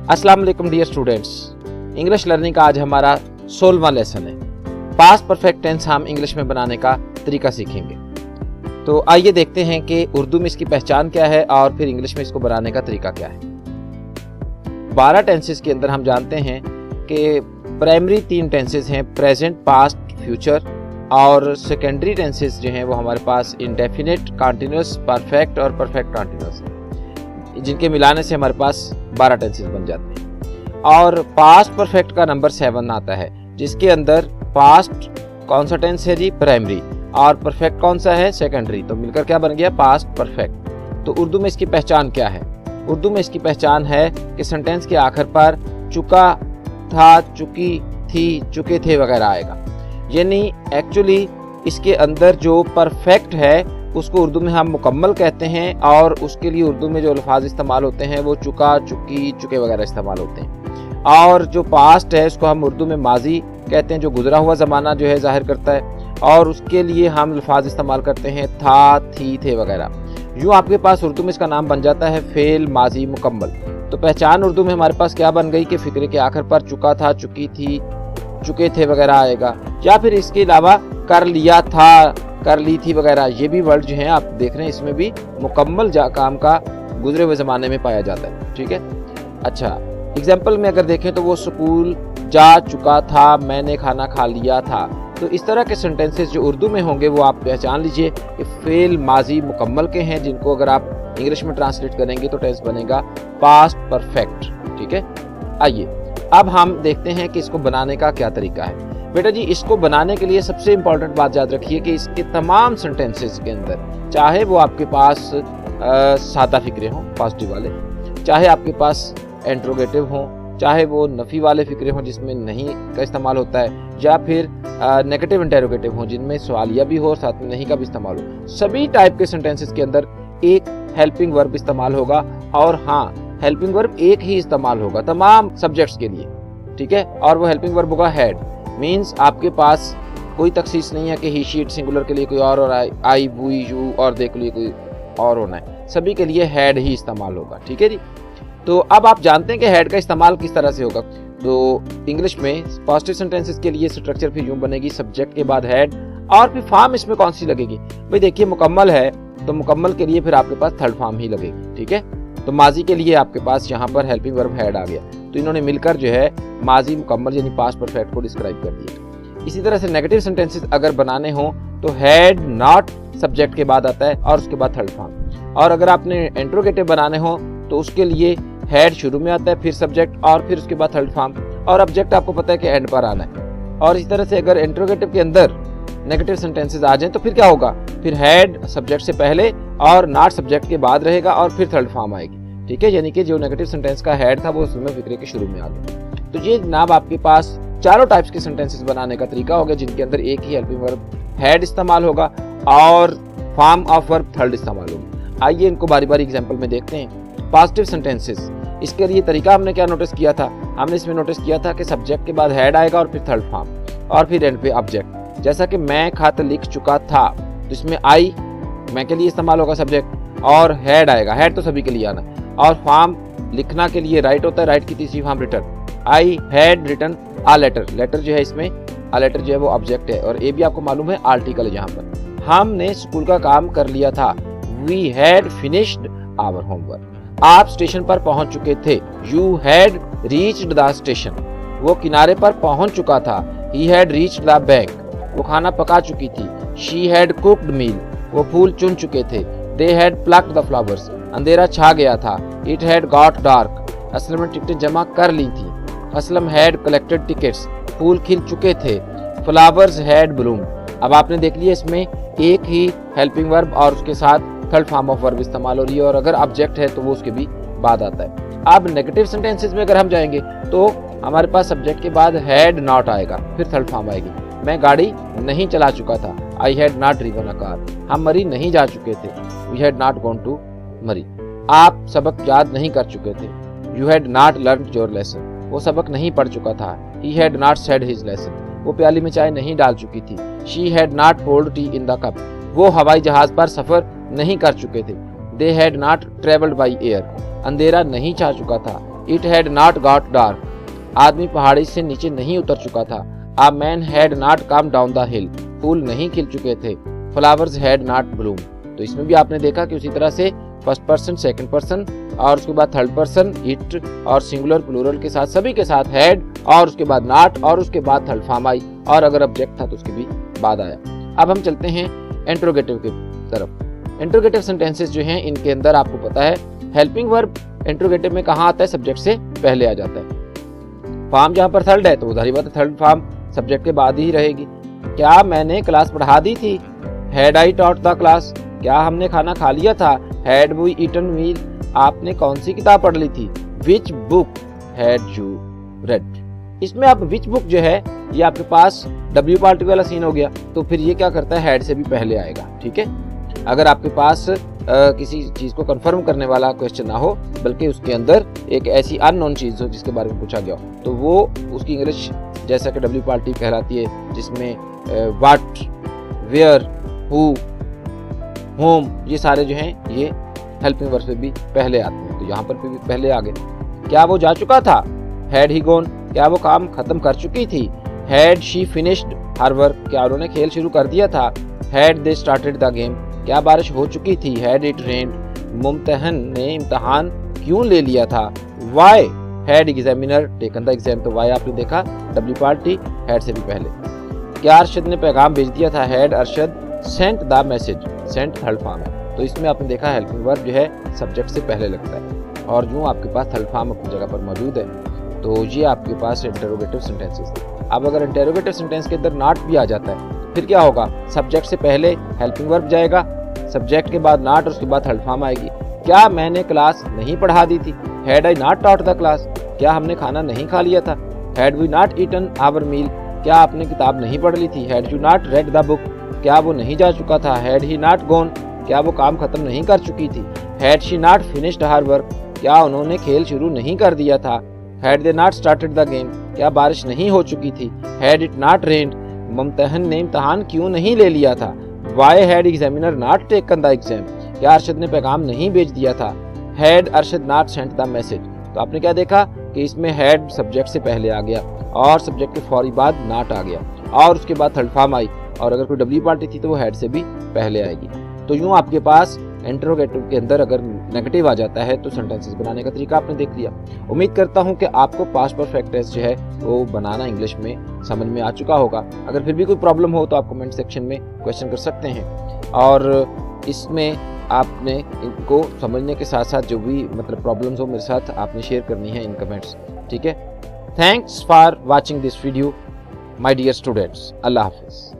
अस्सलाम वालेकुम dear students, English learning का आज हमारा 16वां लेसन है। पास्ट परफेक्ट टेंस हम इंग्लिश में बनाने का तरीका सीखेंगे। तो आइए देखते हैं कि उर्दू में इसकी पहचान क्या है और फिर इंग्लिश में इसको बनाने का तरीका क्या है। 12 टेंसेस के अंदर हम जानते हैं कि प्राइमरी 3 टेंसेस हैं, प्रेजेंट, पास्ट, फ्यूचर, और सेकेंडरी टेंसेस जो हैं वो हमारे पास इंडेफिनिट, कॉन्टिन्यूस, परफेक्ट और परफेक्ट कॉन्टिन्यूस हैं, जिनके मिलाने से हमारे पास 12 टेंसेस बन जाते हैं। और पास्ट परफेक्ट का नंबर 7 आता है, जिसके अंदर पास्ट कौन सा टेंस है जी? प्राइमरी, और परफेक्ट कौन सा है? सेकेंडरी। तो मिलकर क्या बन गया? Past perfect. तो उर्दू में इसकी पहचान क्या है? उर्दू में इसकी पहचान है कि सेंटेंस के आखिर पर चुका था, चुकी थी, चुके थे वगैरह आएगा। यानी एक्चुअली इसके अंदर जो परफेक्ट है उसको उर्दू में हम मुकम्मल कहते हैं, और उसके लिए उर्दू में जो अल्फाज इस्तेमाल होते हैं वो चुका, चुकी, चुके वगैरह इस्तेमाल होते हैं। और जो पास्ट है उसको हम उर्दू में माजी कहते हैं, जो गुजरा हुआ ज़माना जो है ज़ाहिर करता है, और उसके लिए हम अल्फाज इस्तेमाल करते हैं था, थी, थे वगैरह। यूँ आपके पास उर्दू में इसका नाम बन जाता है फेल, माजी, मुकम्मल। तो पहचान उर्दू में हमारे पास क्या बन गई कि फिक्रे के आखिर पर चुका था, चुकी थी, चुके थे वगैरह आएगा, या फिर इसके अलावा कर लिया था, कर ली थी वगैरह। ये भी वर्ड जो हैं आप देख रहे हैं, इसमें भी मुकम्मल काम का गुजरे हुए ज़माने में पाया जाता है। ठीक है, अच्छा एग्जाम्पल में अगर देखें तो वो स्कूल जा चुका था, मैंने खाना खा लिया था। तो इस तरह के सेंटेंसेस जो उर्दू में होंगे वो आप पहचान लीजिए कि फेल, माजी, मुकम्मल के हैं, जिनको अगर आप इंग्लिश में ट्रांसलेट करेंगे तो टेंस बनेगा पास्ट परफेक्ट। ठीक है, आइए अब हम देखते हैं कि इसको बनाने का क्या तरीका है। बेटा जी, इसको बनाने के लिए सबसे इम्पॉर्टेंट बात याद रखिए कि इसके तमाम सेंटेंसेस के अंदर, चाहे वो आपके पास सादा फिक्रे हों पॉजिटिव वाले, चाहे आपके पास इंट्रोगेटिव हों, चाहे वो नफ़ी वाले फिक्रे हों जिसमें नहीं का इस्तेमाल होता है, या फिर नेगेटिव इंटेरोगेटिव हों जिनमें सवालिया भी हो और साथ में नहीं का भी इस्तेमाल हो, सभी टाइप के सेंटेंसेस के अंदर एक हेल्पिंग वर्ब इस्तेमाल होगा। और हाँ, हेल्पिंग वर्ब एक ही इस्तेमाल होगा तमाम सब्जेक्ट्स के लिए। ठीक है, और वो हेल्पिंग वर्ब होगा हैड। मीन्स आपके पास कोई तखसीस नहीं है कि ही, शी, सिंगुलर के लिए कोई और आई, वी, यू और दे के लिए कोई और होना है। सभी के लिए हैड ही इस्तेमाल होगा। ठीक है जी, तो अब आप जानते हैं कि हैड का इस्तेमाल किस तरह से होगा। तो इंग्लिश में पॉजिटिव सेंटेंसेस के लिए स्ट्रक्चर फिर यूं बनेगी, सब्जेक्ट के बाद हैड, और फिर फॉर्म इसमें कौन सी लगेगी? भाई देखिए, मुकम्मल है तो मुकम्मल के लिए फिर आपके पास थर्ड फॉर्म ही लगेगी। ठीक है, तो माजी के लिए आपके पास यहाँ पर हेल्पिंग वर्ब हैड आ गया, तो इन्होंने मिलकर जो है माजी मुकम्मल यानी पास्ट परफेक्ट को डिस्क्राइब कर दिया। इसी तरह से नेगेटिव सेंटेंसेस अगर बनाने हो तो हैड नॉट सब्जेक्ट के बाद आता है और उसके बाद थर्ड फॉर्म। और अगर आपने इंट्रोगेटिव बनाने हो तो उसके लिए हैड शुरू में आता है, फिर सब्जेक्ट और फिर उसके बाद थर्ड फॉर्म, और ऑब्जेक्ट आपको पता है कि एंड पर आना है। और इस तरह से अगर इंट्रोगेटिव के अंदर नेगेटिव सेंटेंसेस आ जाएं तो फिर क्या होगा? फिर हैड सब्जेक्ट से पहले और नॉट सब्जेक्ट के बाद रहेगा और फिर थर्ड फॉर्म आएगी। ठीक है, यानी कि जो नेगेटिव सेंटेंस का हैड था वो उसमें फिक्रे के शुरू में आ गया। तो ये जनाब आपके पास चारों टाइप्स के सेंटेंसेस बनाने का तरीका होगा, जिनके अंदर एक ही हेल्पिंग वर्ब हैड इस्तेमाल होगा और फॉर्म ऑफ वर्ब थर्ड इस्तेमाल होगी। आइए इनको बारी बारी एग्जाम्पल में देखते हैं। पॉजिटिव सेंटेंसेस, इसके लिए तरीका हमने क्या नोटिस किया था? हमने इसमें नोटिस किया था कि सब्जेक्ट के बाद हैड आएगा और फिर थर्ड फॉर्म और फिर एंड पे ऑब्जेक्ट। जैसा कि मैं खत लिख चुका था, तो इसमें आई मैं के लिए इस्तेमाल होगा सब्जेक्ट, और हैड आएगा, हैड तो सभी के लिए आना है, और फॉर्म लिखना के लिए राइट होता है, राइट की तीसरी form written. I had written a letter, letter जो है इसमें आ लेटर जो है वो ऑब्जेक्ट है, और ए भी आपको मालूम है आर्टिकल है। यहाँ पर हमने स्कूल का काम कर लिया था, we had finished our homework. आप स्टेशन पर पहुंच चुके थे, you had reached the station. वो किनारे पर पहुंच चुका था, he had reached the bank. वो खाना पका चुकी थी, शी हैड कुक्ड मील। वो फूल चुन चुके थे, they had plucked the flowers. अंधेरा छा गया था, it had got dark. Aslam ने टिकटें जमा कर ली थी, असलम हैड कलेक्टेड टिकट्स। फूल खिल चुके थे, फ्लावर्स हैड ब्लूम। अब आपने देख लिया इसमें एक ही हेल्पिंग वर्ब और उसके साथ थर्ड फॉर्म ऑफ वर्ब इस्तेमाल हो रही है, और अगर ऑब्जेक्ट है तो वो उसके भी बाद आता है। अब नेगेटिव सेंटेंसेस में अगर हम जाएंगे तो हमारे पास सब्जेक्ट के बाद हैड नॉट आएगा, फिर थर्ड फॉर्म आएगी। मैं गाड़ी नहीं चला चुका था, I had not driven a car. हम मरी नहीं जा चुके थे, we had not gone to Murree. आप सबक याद नहीं कर चुके थे, you had not learn your lesson. वो सबक नहीं पढ़ चुका था, he had not said his lesson. वो प्याली में चाय नहीं डाल चुकी थी, she had not poured tea in the cup. वो हवाई जहाज पर सफर नहीं कर चुके थे, they had not travelled by air. अंधेरा नहीं छा चुका था, it had not got dark, आदमी पहाड़ी से नीचे नहीं उतर चुका था। A man had not come down the hill, फूल नहीं खिल चुके थे। Flowers had not bloom. तो इसमें भी आपने देखा कि उसी तरह से फर्स्ट पर्सन, सेकंड पर्सन और उसके बाद थर्ड पर्सन, इट और सिंगुलर प्लूरल के साथ सभी के साथ हैड और उसके बाद नॉट और उसके बाद थर्ड फॉर्म आई और अगर ऑब्जेक्ट था तो उसके भी बाद आया। अब हम चलते हैं इंट्रोगेटिव की तरफ। इंट्रोगेटिव सेंटेंसेस जो हैं इनके अंदर आपको पता है हेल्पिंग वर्ब इंट्रोगेटिव में कहाँ आता है, सब्जेक्ट से पहले आ जाता है। फॉर्म जहाँ पर थर्ड है तो उधर ही बात थर्ड फॉर्म सब्जेक्ट के बाद ही रहेगी। क्या मैंने क्लास पढ़ा दी थी, had I taught the class. क्या हमने खाना खा लिया था, हैड वी ईटन मील। आपने कौन सी किताब पढ़ ली थी, which book had you read. इसमें आप विच बुक जो है ये आपके पास डब्ल्यू पार्टी वाला सीन हो गया, तो फिर ये क्या करता है, हैड से भी पहले आएगा। ठीक है, अगर आपके पास किसी चीज को कंफर्म करने वाला क्वेश्चन ना हो बल्कि उसके अंदर एक ऐसी अननोन चीज हो जिसके बारे में पूछा गया हो, तो वो उसकी इंग्लिश जैसा कि डब्ल्यू पार्टी कहलाती है, जिसमें व्हाट, वेयर, हु, होम, ये सारे जो हैं ये हेल्पिंग वर्ब से भी पहले आते हैं। तो यहाँ पर भी पहले आ गए। क्या वो जा चुका था, हैड ही गॉन। क्या वो काम खत्म कर चुकी थी, had she finished her work. क्या उन्होंने खेल शुरू कर दिया था, had they started the game. क्या बारिश हो चुकी थी, हैड इट रेन्ड। मुम्तहन ने इम्तहान क्यों ले लिया था, why had examiner taken the exam. तो वाई आपने देखा डब्ल्यू पार्टी हैड से भी पहले। क्या अरशद ने पैगाम भेज दिया था, had Arshad sent the message. Sent third form है, तो इसमें आपने देखा हेल्पिंग वर्ब जो है सब्जेक्ट से पहले लगता है और यूँ आपके पास थर्ड फॉर्म अपनी जगह पर मौजूद है। तो ये आपके पास इंटरोगेटिव सेंटेंसेस थे। अब अगर इंटरोगेटिव सेंटेंस के अंदर नॉट भी आ जाता है फिर क्या होगा, सब्जेक्ट से पहले हेल्पिंग वर्ब जाएगा, सब्जेक्ट के बाद नॉट और उसके बाद थर्ड फॉर्म आएगी। क्या मैंने क्लास नहीं पढ़ा दी थी, had I not taught the class. क्या हमने खाना नहीं खा लिया था, had we not eaten our meal. क्या आपने किताब नहीं पढ़ ली थी, had you not read the book. क्या वो नहीं जा चुका था, हैड ही नॉट गॉन। क्या वो काम खत्म नहीं कर चुकी थी, had she not finished her work. क्या उन्होंने खेल शुरू नहीं कर दिया था, had they not started the game. क्या बारिश नहीं हो चुकी थी, हैड इट नॉट रेन्ड। मुम्तहन ने इम्तहान क्यों नहीं ले लिया था, why had examiner not taken the exam. क्या अरशद ने पैगाम नहीं भेज दिया था, had Arshad not sent the message. तो आपने क्या देखा कि इसमें हैड सब्जेक्ट से पहले आ गया और सब्जेक्ट के फौरी बाद नॉट आ गया और उसके बाद थर्ड फॉर्म आई और अगर कोई डब्ल्यू पार्टी थी तो वो हैड से भी पहले आएगी। तो यूँ आपके पास इंटरोगेटिव के अंदर अगर नेगेटिव आ जाता है तो सेंटेंसेस बनाने का तरीका आपने देख लिया। उम्मीद करता हूँ कि आपको पास्ट परफेक्ट टेंस जो है वो बनाना इंग्लिश में समझ में आ चुका होगा। अगर फिर भी कोई प्रॉब्लम हो तो आप कमेंट सेक्शन में क्वेश्चन कर सकते हैं और इसमें आपने इनको समझने के साथ साथ जो भी मतलब प्रॉब्लम्स हो मेरे साथ आपने शेयर करनी है इन कमेंट्स। ठीक है, thanks for watching this video my dear students. अल्लाह हाफिज।